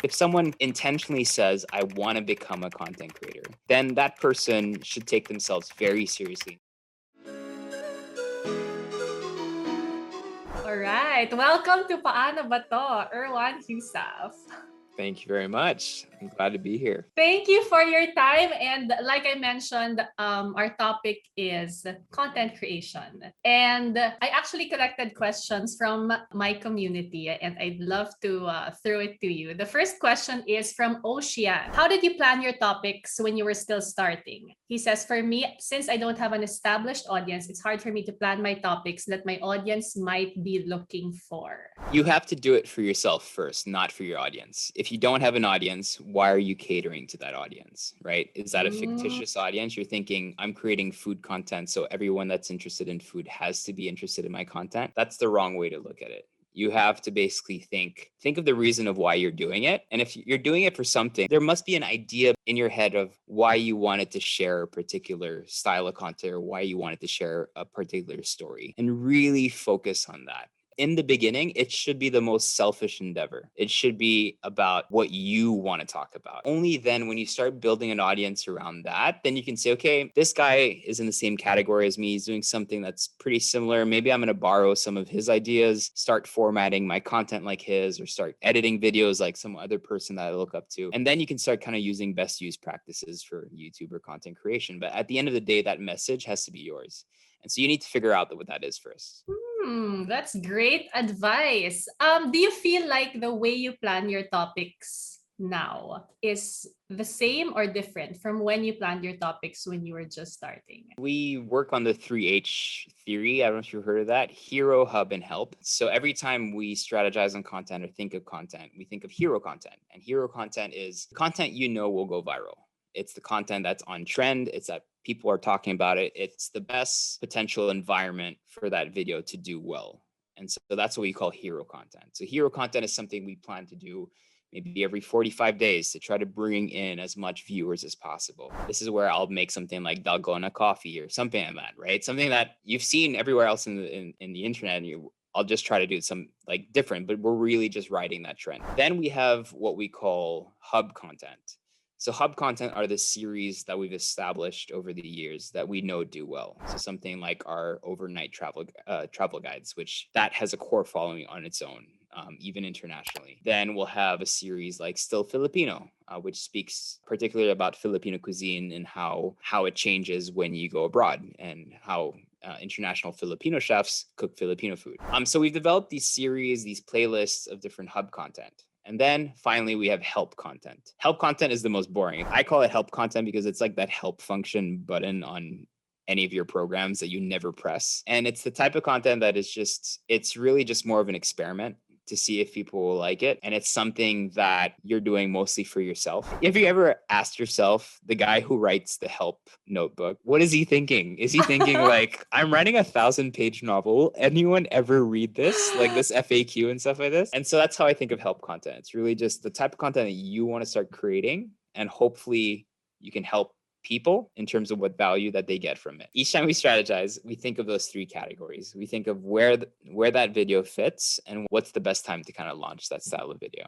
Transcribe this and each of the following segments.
If someone intentionally says, I want to become a content creator, then that person should take themselves very seriously. All right. Welcome to Paano ba to? Erwan Heussaff. Thank you very much. I'm glad to be here. Thank you for your time. And like I mentioned, our topic is content creation. And I actually collected questions from my community, and I'd love to throw it to you. The first question is from Ocean. How did you plan your topics when you were still starting? He says, for me, since I don't have an established audience, it's hard for me to plan my topics that my audience might be looking for. You have to do it for yourself first, not for your audience. If you don't have an audience, why are you catering to that audience, right? Is that a fictitious audience? You're thinking, I'm creating food content, so everyone that's interested in food has to be interested in my content. That's the wrong way to look at it. You have to basically think of the reason of why you're doing it. And if you're doing it for something, there must be an idea in your head of why you wanted to share a particular style of content or why you wanted to share a particular story, and really focus on that. In the beginning, it should be the most selfish endeavor. It should be about what you want to talk about. Only then, when you start building an audience around that, then you can say, okay, this guy is in the same category as me. He's doing something that's pretty similar. Maybe I'm going to borrow some of his ideas, start formatting my content like his, or start editing videos like some other person that I look up to. And then you can start kind of using best use practices for YouTube or content creation. But at the end of the day, that message has to be yours. And so you need to figure out what that is first. That's great advice. Do you feel like the way you plan your topics now is the same or different from when you planned your topics when you were just starting? We work on the 3H theory. I don't know if you've heard of that: hero, hub, and help. So every time we strategize on content or think of content, we think of hero content. And hero content is content will go viral. It's the content that's on trend. It's that people are talking about it. It's the best potential environment for that video to do well. And so that's what we call hero content. So hero content is something we plan to do maybe every 45 days to try to bring in as much viewers as possible. This is where I'll make something like dalgona coffee or something like that, right? Something that you've seen everywhere else in the internet, and I'll just try to do some like different, but we're really just riding that trend. Then we have what we call hub content. So hub content are the series that we've established over the years that we know do well. So something like our overnight travel guides, which that has a core following on its own, even internationally. Then we'll have a series like Still Filipino, which speaks particularly about Filipino cuisine and how it changes when you go abroad, and how international Filipino chefs cook Filipino food. So we've developed these series, these playlists of different hub content. And then finally, we have help content. Help content is the most boring. I call it help content because it's like that help function button on any of your programs that you never press. And it's the type of content that is it's really just more of an experiment to see if people will like it. And it's something that you're doing mostly for yourself. Have you ever asked yourself, the guy who writes the help notebook, what is he thinking? Is he thinking like, I'm writing 1,000-page novel? Will anyone ever read this? Like this FAQ and stuff like this? And so that's how I think of help content. It's really just the type of content that you want to start creating, and hopefully you can help people in terms of what value that they get from it. Each time we strategize, we think of those three categories. We think of where that video fits and what's the best time to kind of launch that style of video.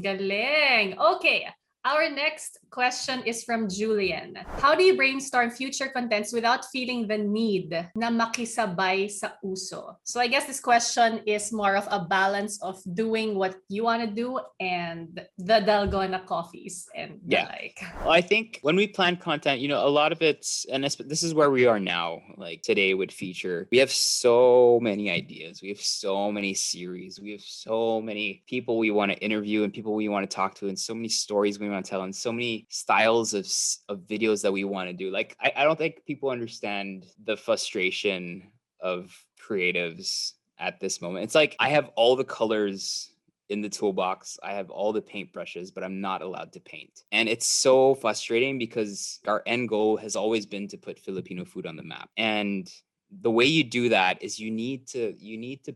Galing. Okay. Our next question is from Julian. How do you brainstorm future contents without feeling the need na makisabay sa uso? So I guess this question is more of a balance of doing what you want to do and the dalgona coffees and the like. Well, I think when we plan content, a lot of it's, and this is where we are now, like today would feature, we have so many ideas. We have so many series. We have so many people we want to interview and people we want to talk to, and so many stories we want to tell, and so many styles of videos that we want to do. Like, I don't think people understand the frustration of creatives at this moment. It's like I have all the colors in the toolbox, I have all the paintbrushes, but I'm not allowed to paint. And it's so frustrating because our end goal has always been to put Filipino food on the map. And the way you do that is you need to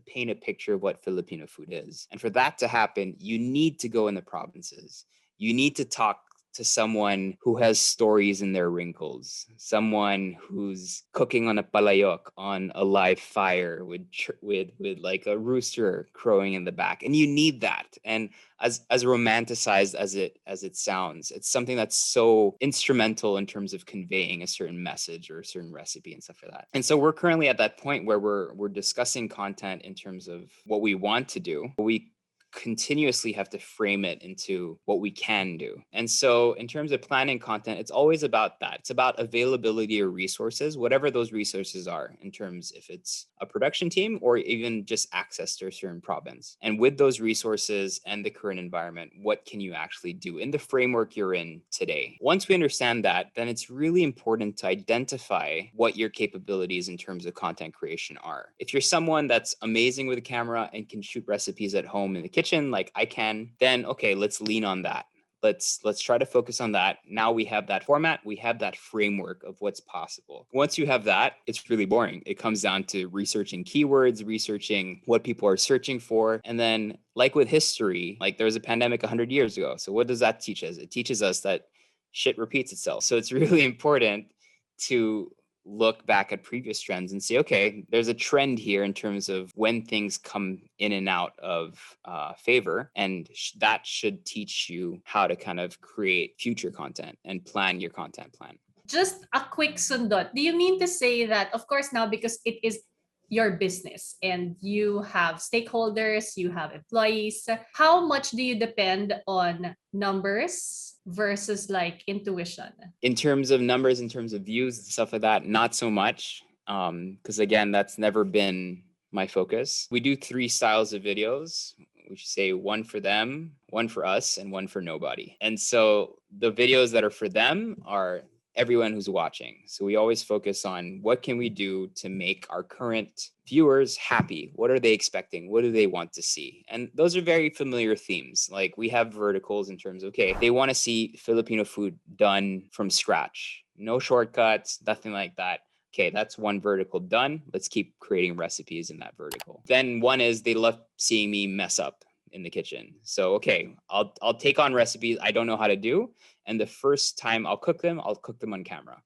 paint a picture of what Filipino food is. And for that to happen, you need to go in the provinces. You need to talk to someone who has stories in their wrinkles, someone who's cooking on a palayok on a live fire with like a rooster crowing in the back. And you need that. And as romanticized as it sounds, it's something that's so instrumental in terms of conveying a certain message or a certain recipe and stuff like that. And so we're currently at that point where we're discussing content in terms of what we want to do. We continuously have to frame it into what we can do. And so in terms of planning content, it's always about that. It's about availability of resources, whatever those resources are, in terms if it's a production team or even just access to a certain province. And with those resources and the current environment, what can you actually do in the framework you're in today? Once we understand that, then it's really important to identify what your capabilities in terms of content creation are. If you're someone that's amazing with a camera and can shoot recipes at home in the kitchen, like I can, then okay, let's lean on that. Let's try to focus on that. Now we have that format, we have that framework of what's possible. Once you have that, it's really boring. It comes down to researching keywords, researching what people are searching for. And then like with history, like there was a pandemic 100 years ago. So what does that teach us? It teaches us that shit repeats itself. So it's really important to look back at previous trends and see, okay, there's a trend here in terms of when things come in and out of favor. And that should teach you how to kind of create future content and plan your content plan. Just a quick sundot. Do you mean to say that, of course, now because it is your business and you have stakeholders, you have employees, how much do you depend on numbers versus like intuition? In terms of numbers, in terms of views and stuff like that, not so much. Because again, that's never been my focus. We do 3 styles of videos. We say one for them, one for us, and one for nobody. And so the videos that are for them are everyone who's watching. So we always focus on what can we do to make our current viewers happy? What are they expecting? What do they want to see? And those are very familiar themes. Like we have verticals in terms of, okay, they want to see Filipino food done from scratch. No shortcuts, nothing like that. Okay, that's one vertical done. Let's keep creating recipes in that vertical. Then one is they love seeing me mess up in the kitchen. So, okay, I'll take on recipes I don't know how to do. And the first time I'll cook them on camera.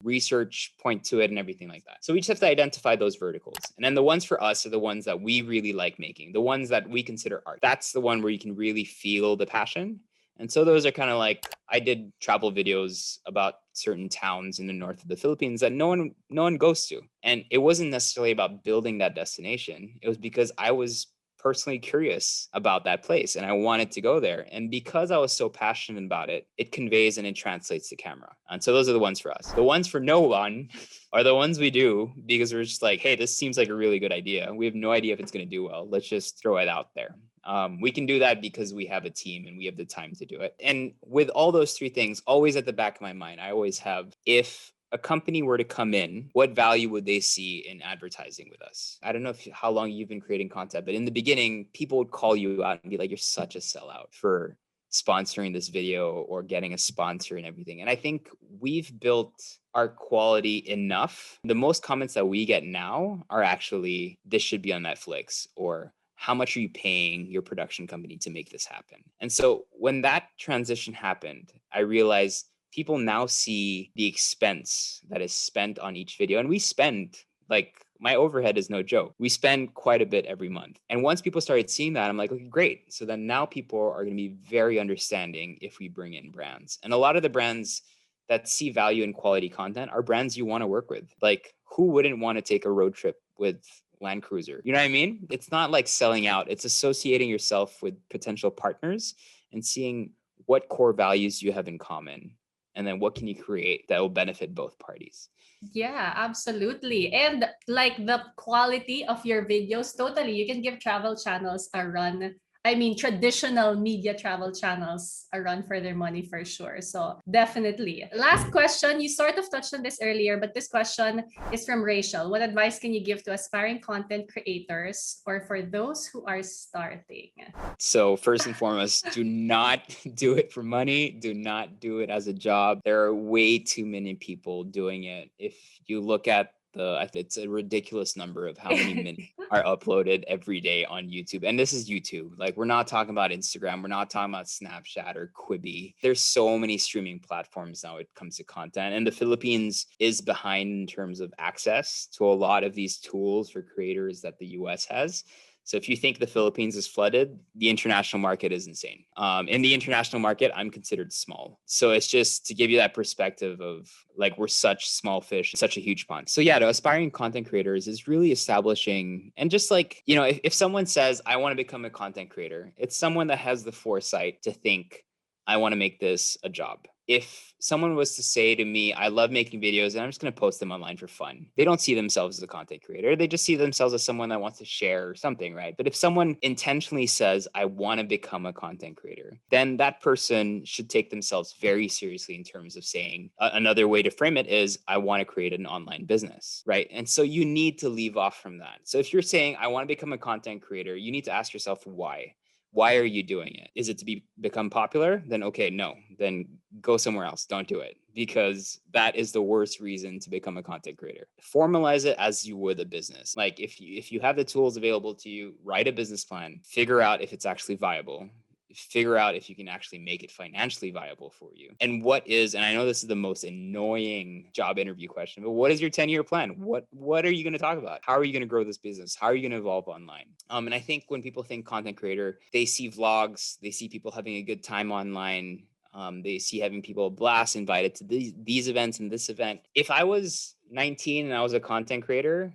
Research, point to it, and everything like that. So we just have to identify those verticals. And then the ones for us are the ones that we really like making, the ones that we consider art. That's the one where you can really feel the passion. And so those are kind of like, I did travel videos about certain towns in the north of the Philippines that no one goes to. And it wasn't necessarily about building that destination. It was because I was personally curious about that place and I wanted to go there. And because I was so passionate about it, it conveys and it translates to camera. And so those are the ones for us. The ones for no one are the ones we do because we're just like, hey, this seems like a really good idea. We have no idea if it's going to do well. Let's just throw it out there. We can do that because we have a team and we have the time to do it. And with all those 3 things, always at the back of my mind, I always have, if a company were to come in, what value would they see in advertising with us? I don't know how long you've been creating content, but in the beginning, people would call you out and be like, you're such a sellout for sponsoring this video or getting a sponsor and everything. And I think we've built our quality enough. The most comments that we get now are actually, this should be on Netflix, or how much are you paying your production company to make this happen? And so when that transition happened, I realized people now see the expense that is spent on each video. And we spend, like, my overhead is no joke. We spend quite a bit every month. And once people started seeing that, I'm like, okay, great. So then now people are going to be very understanding if we bring in brands. And a lot of the brands that see value in quality content are brands you want to work with. Like, who wouldn't want to take a road trip with Land Cruiser? You know what I mean? It's not like selling out. It's associating yourself with potential partners and seeing what core values you have in common. And then what can you create that will benefit both parties? Yeah, absolutely. And like the quality of your videos, totally. You can give travel channels a run. I mean, traditional media travel channels a run for their money for sure. So definitely. Last question. You sort of touched on this earlier, but this question is from Rachel. What advice can you give to aspiring content creators or for those who are starting? So first and foremost, do not do it for money. Do not do it as a job. There are way too many people doing it. If you look at it's a ridiculous number of how many minutes are uploaded every day on YouTube. And this is YouTube. Like, we're not talking about Instagram. We're not talking about Snapchat or Quibi. There's so many streaming platforms now when it comes to content. And the Philippines is behind in terms of access to a lot of these tools for creators that the US has. So if you think the Philippines is flooded, the international market is insane. In the international market, I'm considered small. So it's just to give you that perspective of like, we're such small fish, such a huge pond. So yeah, to aspiring content creators is really establishing, and just like, if someone says, I want to become a content creator, it's someone that has the foresight to think, I want to make this a job. If someone was to say to me, I love making videos and I'm just going to post them online for fun, they don't see themselves as a content creator. They just see themselves as someone that wants to share something, right? But if someone intentionally says, I want to become a content creator, then that person should take themselves very seriously in terms of saying, another way to frame it is, I want to create an online business, right? And so you need to leave off from that. So if you're saying, I want to become a content creator, you need to ask yourself why. Why are you doing it? Is it to become popular? Then okay, no, then go somewhere else. Don't do it, because that is the worst reason to become a content creator. Formalize it as you would a business. Like if you have the tools available to you, write a business plan, figure out if it's actually viable. Figure out if you can actually make it financially viable for you. And I know this is the most annoying job interview question, but what is your 10-year plan? What are you going to talk about? How are you going to grow this business? How are you going to evolve online? And I think when people think content creator, they see vlogs, they see people having a good time online. They see having people blast invited to these events and this event. If I was 19 and I was a content creator,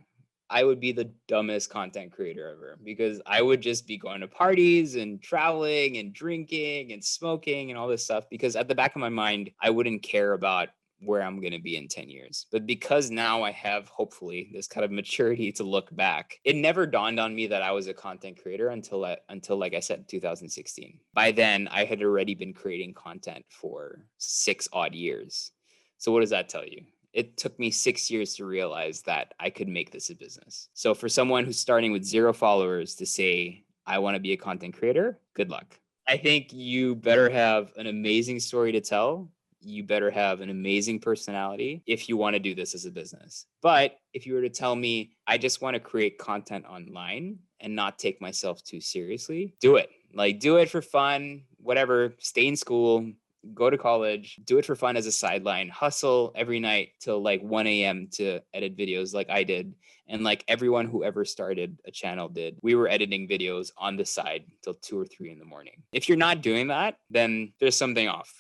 I would be the dumbest content creator ever, because I would just be going to parties and traveling and drinking and smoking and all this stuff, because at the back of my mind, I wouldn't care about where I'm going to be in 10 years. But because now I have, hopefully, this kind of maturity to look back, it never dawned on me that I was a content creator until like I said, 2016. By then, I had already been creating content for 6 odd years. So what does that tell you? It took me 6 years to realize that I could make this a business. So for someone who's starting with 0 followers to say, I want to be a content creator, good luck. I think you better have an amazing story to tell. You better have an amazing personality if you want to do this as a business. But if you were to tell me, I just want to create content online and not take myself too seriously, do it. Like, do it for fun, whatever, stay in school, go to college, do it for fun as a sideline, hustle every night till like 1 a.m. to edit videos like I did. And like everyone who ever started a channel did. We were editing videos on the side till 2 or 3 in the morning. If you're not doing that, then there's something off.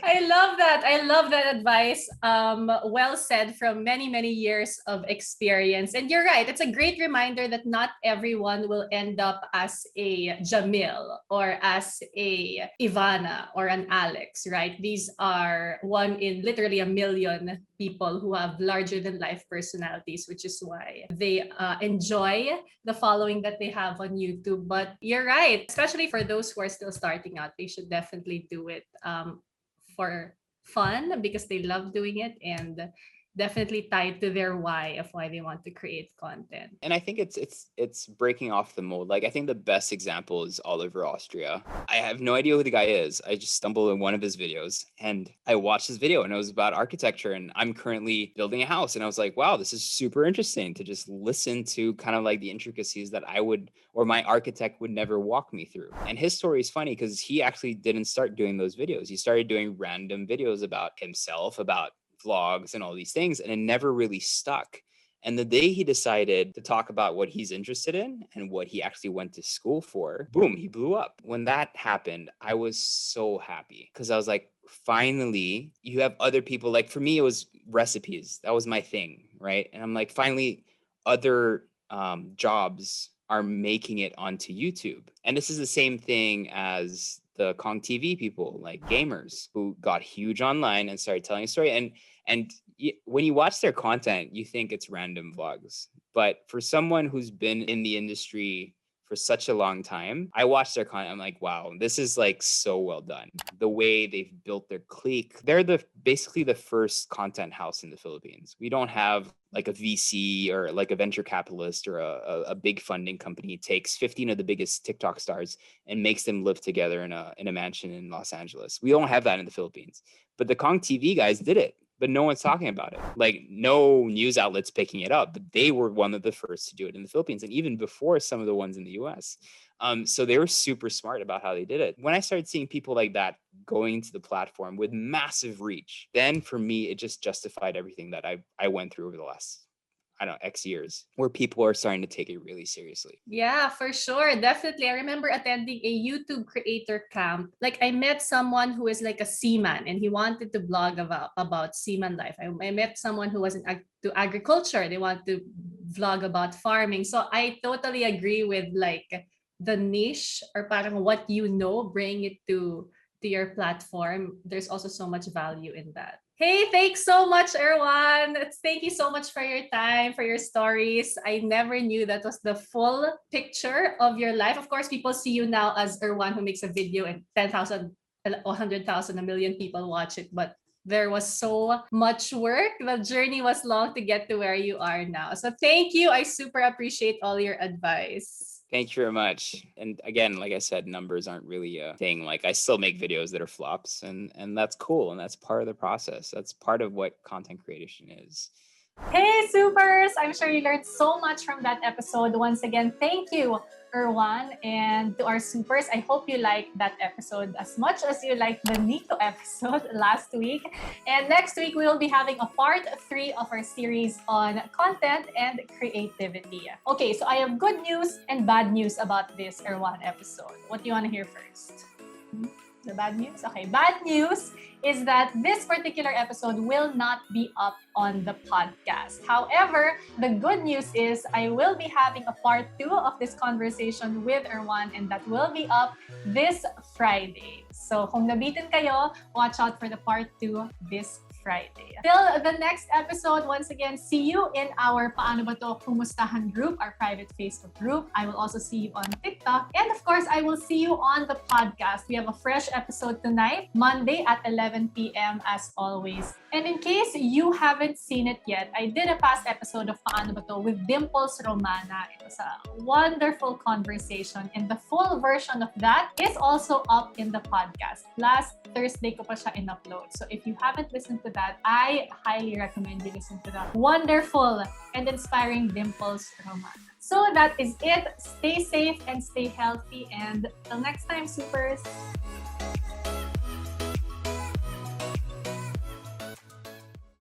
I love that. I love that advice. Well said, from many, many years of experience. And you're right. It's a great reminder that not everyone will end up as a Jamil or as a Ivana or an Alex, right? These are one in literally a million people who have larger than life personalities, which is why they enjoy the following that they have on YouTube. But you're right, especially for those who are still starting out, they should definitely do it for fun because they love doing it, and definitely tied to their why of why they want to create content. And I think it's breaking off the mold. Like, I think the best example is Oliver Austria. I have no idea who the guy is. I just stumbled on one of his videos and I watched his video, and it was about architecture, and I'm currently building a house, and I was like, wow, this is super interesting to just listen to kind of like the intricacies that I would, or my architect would never walk me through. And his story is funny because he actually didn't start doing those videos. He started doing random videos about himself, about vlogs and all these things, and it never really stuck. And the day he decided to talk about what he's interested in and what he actually went to school for, boom, he blew up. When that happened, I was so happy because I was like, finally, you have other people. Like, for me, it was recipes. That was my thing, right? And I'm like, finally, other jobs are making it onto YouTube. And this is the same thing as the Kong TV people, like gamers who got huge online and started telling a story. And when you watch their content, you think it's random vlogs. But for someone who's been in the industry for such a long time, I watch their content, I'm like, wow, this is like so well done. The way they've built their clique. They're basically the first content house in the Philippines. We don't have like a VC or like a venture capitalist or a big funding company takes 15 of the biggest TikTok stars and makes them live together in a mansion in Los Angeles. We don't have that in the Philippines. But the Kong TV guys did it. but no one's talking about it. Like no news outlets picking it up, but they were one of the first to do it in the Philippines, and even before some of the ones in the US. So they were super smart about how they did it. When I started seeing people like that going to the platform with massive reach, then for me, it just justified everything that I went through over the last, I don't know, X years, where people are starting to take it really seriously. Yeah, for sure. Definitely. I remember attending a YouTube creator camp. Like I met someone who is like a seaman and he wanted to blog about seaman life. I met someone who was to agriculture. They want to vlog about farming. So I totally agree with like the niche or parang what you know, bring it to your platform. There's also so much value in that. Hey, thanks so much, Erwan. Thank you so much for your time, for your stories. I never knew that was the full picture of your life. Of course, people see you now as Erwan who makes a video and 10,000, 100,000, a million people watch it. But there was so much work. The journey was long to get to where you are now. So thank you. I super appreciate all your advice. Thank you very much. And again, like I said, numbers aren't really a thing. Like I still make videos that are flops, and that's cool, and that's part of the process. That's part of what content creation is. Hey, supers! I'm sure you learned so much from that episode. Once again, thank you, Erwan, and to our supers. I hope you liked that episode as much as you liked the Nico episode last week. And next week, we will be having a part 3 of our series on content and creativity. Okay, so I have good news and bad news about this Erwan episode. What do you want to hear first? The bad news? Okay, bad news is that this particular episode will not be up on the podcast. However, the good news is I will be having a part 2 of this conversation with Erwan, and that will be up this Friday. So kung nabitin kayo, watch out for the part 2 this Friday. Till the next episode, once again, see you in our Paano Ba To Kumustahan group, our private Facebook group. I will also see you on TikTok. And of course, I will see you on the podcast. We have a fresh episode tonight, Monday at 11 p.m. as always. And in case you haven't seen it yet, I did a past episode of Paano Ba To with Dimples Romana. It was a wonderful conversation, and the full version of that is also up in the podcast. Last Thursday ko pa siya in-upload. So if you haven't listened to that, I highly recommend you listen to the wonderful and inspiring Dimples Romana. So that is it. Stay safe and stay healthy. And till next time, supers!